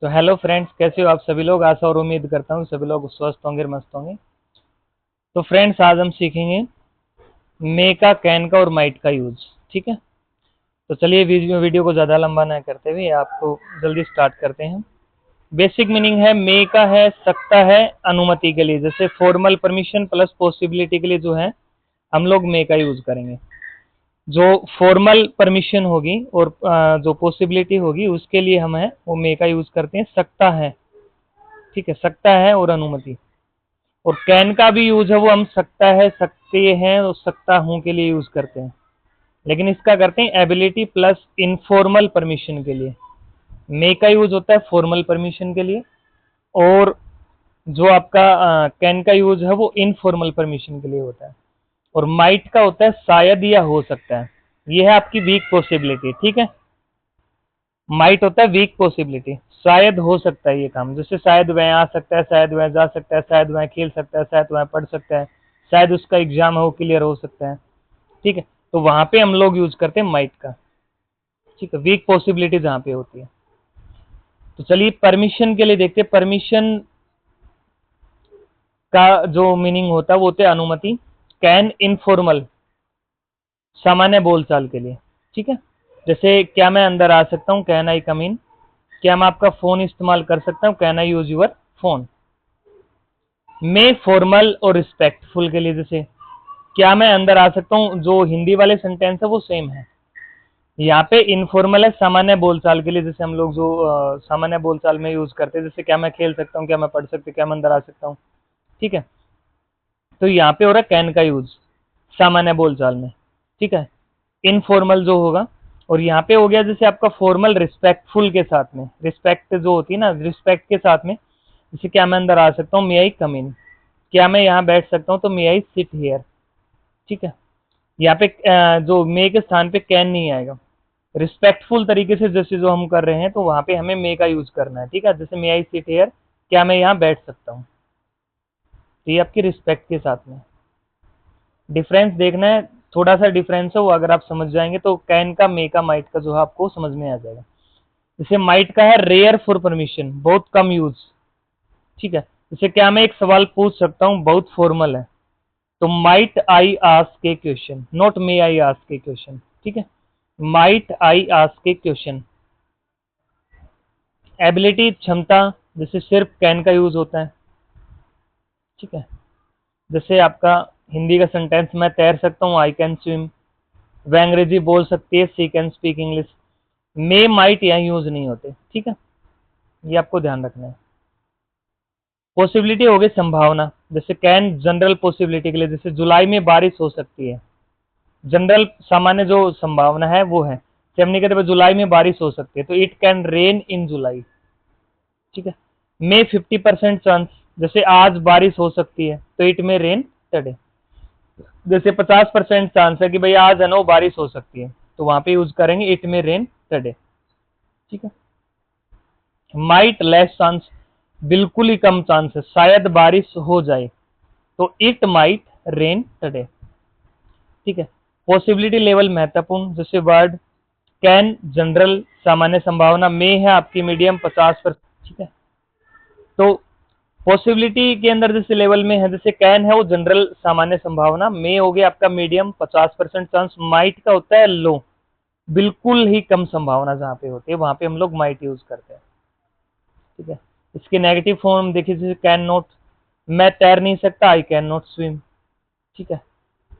तो hello friends, कैसे हो आप सभी लोग। आशा और उम्मीद करता हूँ सभी लोग स्वस्थ होंगे, मस्त होंगे। तो फ्रेंड्स, आज हम सीखेंगे मे का, कैन का और माइट का यूज। ठीक है, तो चलिए वीडियो को ज़्यादा लंबा ना करते हुए आपको जल्दी स्टार्ट करते हैं। बेसिक मीनिंग है मे का है सकता है अनुमति के लिए, जैसे फॉर्मल परमिशन प्लस पॉसिबिलिटी के लिए जो है हम लोग मे का यूज करेंगे। जो फॉर्मल परमिशन होगी और जो पॉसिबिलिटी होगी उसके लिए हम है वो मे का यूज करते हैं, सकता है। ठीक है, सकता है और अनुमति। और कैन का भी यूज है वो हम सकता है, सकते हैं और सकता हूं के लिए यूज करते हैं, लेकिन इसका करते हैं एबिलिटी प्लस इनफॉर्मल परमिशन के लिए। मे का यूज होता है फॉर्मल परमिशन के लिए, और जो आपका कैन का यूज है वो इनफॉर्मल परमिशन के लिए होता है। और माइट का होता है शायद या हो सकता है, ये है आपकी वीक पॉसिबिलिटी। ठीक है, माइट होता है वीक पॉसिबिलिटी, शायद हो सकता है ये काम, जैसे शायद वह आ सकता है, शायद वह जा सकता है, शायद वह खेल सकता है, शायद वह पढ़ सकता है, शायद उसका एग्जाम है वो क्लियर हो सकता है। ठीक है, तो वहां पे हम लोग यूज करते हैं माइट का। ठीक है, वीक पॉसिबिलिटी जहां पे होती है। तो चलिए परमिशन के लिए देखते हैं। परमिशन का जो मीनिंग होता है वो होता है अनुमति। कैन इनफॉर्मल, सामान्य बोलचाल के लिए। ठीक है, जैसे क्या मैं अंदर आ सकता हूँ, कैन आई कम इन। क्या मैं आपका फोन इस्तेमाल कर सकता हूँ, can I use your phone. May formal और रिस्पेक्टफुल के लिए, जैसे क्या मैं अंदर आ सकता हूँ, जो हिंदी वाले सेंटेंस है वो सेम है। यहाँ पे इनफॉर्मल है सामान्य बोलचाल के लिए, जैसे हम लोग जो सामान्य बोलचाल में यूज करते हैं, जैसे क्या मैं खेल सकता हूँ, क्या मैं पढ़ सकता हूँ, क्या मैं अंदर आ सकता हूँ। ठीक है, तो यहाँ पे हो रहा है कैन का यूज सामान्य बोलचाल में। ठीक है, इनफॉर्मल जो होगा। और यहाँ पे हो गया जैसे आपका फॉर्मल रिस्पेक्टफुल के साथ में, रिस्पेक्ट जो होती है ना, रिस्पेक्ट के साथ में, जैसे क्या मैं अंदर आ सकता हूँ, मे आई कम इन। क्या मैं यहाँ बैठ सकता हूँ, तो मे आई सिट हियर। ठीक है, यहाँ पे जो मे के स्थान पे कैन नहीं आएगा। रिस्पेक्टफुल तरीके से जैसे जो हम कर रहे हैं, तो वहां पे हमें मे का यूज करना है। ठीक है, जैसे मे आई सिट हियर, क्या मैं यहाँ बैठ सकता हूँ, तो ये आपकी रिस्पेक्ट के साथ में। डिफरेंस देखना है, थोड़ा सा डिफरेंस है, वो अगर आप समझ जाएंगे तो कैन का, मे का, माइट का जो है आपको समझ में आ जाएगा। जैसे माइट का है रेयर फॉर परमिशन, बहुत कम यूज। ठीक है, जैसे क्या मैं एक सवाल पूछ सकता हूँ, बहुत फॉर्मल है, तो might I ask A question, not may I ask A question. ठीक है, might I ask A question. Ability क्षमता, जैसे सिर्फ कैन का यूज होता है। ठीक है, जैसे आपका हिंदी का सेंटेंस, मैं तैर सकता हूँ, आई कैन स्विम। वह अंग्रेजी बोल सकती है, she can speak English. May might यहाँ यूज नहीं होते। ठीक है, ये आपको ध्यान रखना है। पॉसिबिलिटी हो गई संभावना, जैसे कैन जनरल पॉसिबिलिटी के लिए, जैसे जुलाई में बारिश हो सकती है। जनरल सामान्य जो संभावना है वो है, जैसे हमने कहते हैं जुलाई में बारिश हो सकती है, तो इट कैन रेन इन जुलाई। ठीक है, मे 50% चांस, जैसे आज बारिश हो सकती है, तो इट में रेन टुडे। जैसे 50% चांस है कि भाई आज है ना वो बारिश हो सकती है, तो वहां पे यूज करेंगे इट में रेन टुडे। ठीक है, माइट लेस चांस, बिल्कुल ही कम चांस है, शायद बारिश हो जाए, तो इट माइट रेन टुडे। ठीक है, पॉसिबिलिटी लेवल महत्वपूर्ण, जैसे वर्ड कैन जनरल सामान्य संभावना, मे है आपकी मीडियम 50%। ठीक है, तो पॉसिबिलिटी के अंदर जैसे लेवल में है, जैसे कैन है वो जनरल सामान्य संभावना, मे हो गया आपका मीडियम 50% चांस, माइट का होता है लो, बिल्कुल ही कम संभावना जहां पे होती है वहां पे हम लोग माइट यूज करते हैं। ठीक है, इसके नेगेटिव फॉर्म देखिए, जैसे कैन नॉट, मैं तैर नहीं सकता, आई कैन नॉट स्विम। ठीक है,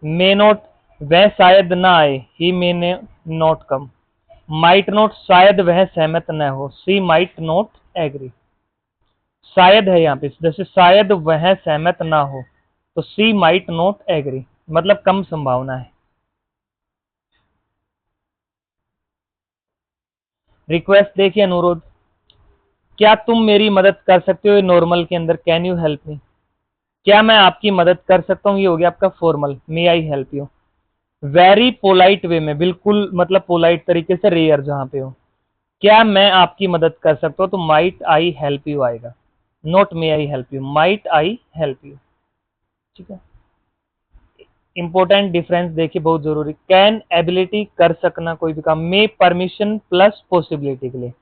मे नॉट, वह शायद ना आए, he may not come. Might not, शायद वह सहमत न हो, सी माइट नॉट एग्री। शायद है यहाँ पे, जैसे शायद वह सहमत ना हो, तो सी माइट नॉट एग्री, मतलब कम संभावना है। रिक्वेस्ट देखिए, अनुरोध, क्या तुम मेरी मदद कर सकते हो, ये नॉर्मल के अंदर, कैन यू हेल्प मी। क्या मैं आपकी मदद कर सकता हूँ, ये हो गया आपका formal, may I help you. Very polite way में, बिल्कुल मतलब पोलाइट तरीके से, रेयर जहां पे हो, क्या मैं आपकी मदद कर सकता हूँ, तो माइट आई हेल्प यू आएगा, not may I help you, might I help you. ठीक है, इंपॉर्टेंट डिफरेंस देखिए, बहुत जरूरी। कैन एबिलिटी कर सकना कोई भी काम, मे परमिशन प्लस पॉसिबिलिटी के लिए,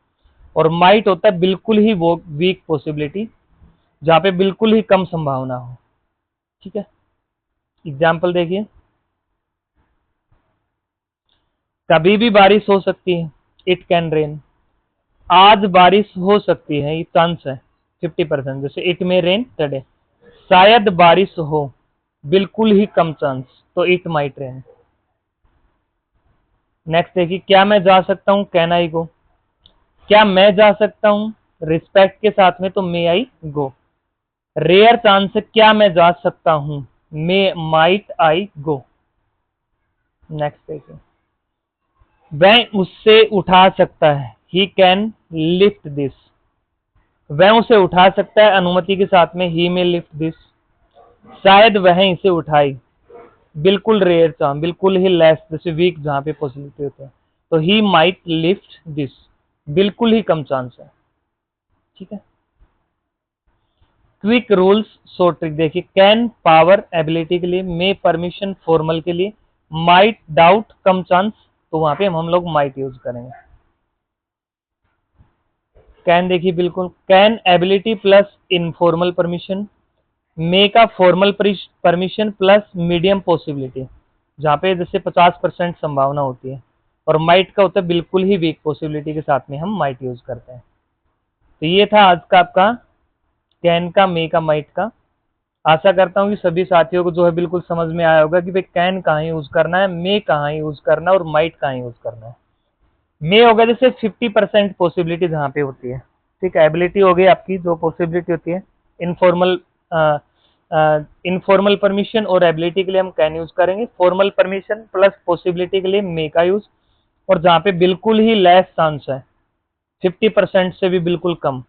और माइट होता है बिल्कुल ही वो वीक पॉसिबिलिटी, जहां पे बिल्कुल ही कम संभावना हो। ठीक है, एग्जाम्पल देखिए, कभी भी बारिश हो सकती है, इट कैन रेन। आज बारिश हो सकती है, ये चांस है 50%, जैसे इट मे रेन टुडे। शायद बारिश हो, बिल्कुल ही कम चांस, तो इट माइट रेन। नेक्स्ट देखिए, क्या मैं जा सकता हूं, कैन आई गो। क्या मैं जा सकता हूं, रिस्पेक्ट के साथ में, तो मे आई गो। रेयर चांस है, क्या मैं जा सकता हूं, may might I go. Next देखिए, वह उससे उठा सकता है, ही कैन लिफ्ट दिस। वह उसे उठा सकता है, अनुमति के साथ में, ही में लिफ्ट दिस। शायद वह इसे उठाई, बिल्कुल रेयर चांस, बिल्कुल ही लेस, जैसे वीक जहां पे पॉसिबिलिटी होता है, तो ही माइट लिफ्ट दिस, बिल्कुल ही कम चांस है। ठीक है, क्विक रूल्स शॉर्ट ट्रिक देखिए, कैन पावर एबिलिटी के लिए, मे परमिशन फॉर्मल के लिए, माइट डाउट कम चांस, तो वहां पे हम लोग माइट यूज करेंगे। कैन देखिए, बिल्कुल can ability plus informal permission, may का formal permission plus medium possibility, जहां पे जैसे 50% संभावना होती है, और माइट का होता है बिल्कुल ही वीक पॉसिबिलिटी के साथ में हम माइट यूज करते हैं। तो ये था आज का आपका कैन का, मे का, माइट का। आशा करता हूँ कि सभी साथियों को जो है बिल्कुल समझ में आया होगा कि भाई कैन कहाँ यूज करना है, मे कहाँ यूज करना है, और माइट कहाँ यूज करना है। मे होगा जैसे 50% पॉसिबिलिटी जहाँ पे होती है। ठीक है, एबिलिटी हो गई आपकी जो पॉसिबिलिटी होती है। इनफॉर्मल इनफॉर्मल परमिशन और एबिलिटी के लिए हम कैन यूज करेंगे, फॉर्मल परमिशन प्लस पॉसिबिलिटी के लिए मे का यूज, और जहाँ पे बिल्कुल ही लेस चांस है, 50% से भी बिल्कुल कम।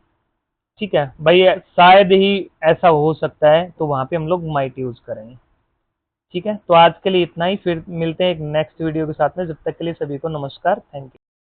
ठीक है भाई, शायद ही ऐसा हो सकता है, तो वहां पे हम लोग माइट यूज करेंगे। ठीक है, तो आज के लिए इतना ही, फिर मिलते हैं एक नेक्स्ट वीडियो के साथ में। जब तक के लिए सभी को नमस्कार, थैंक यू।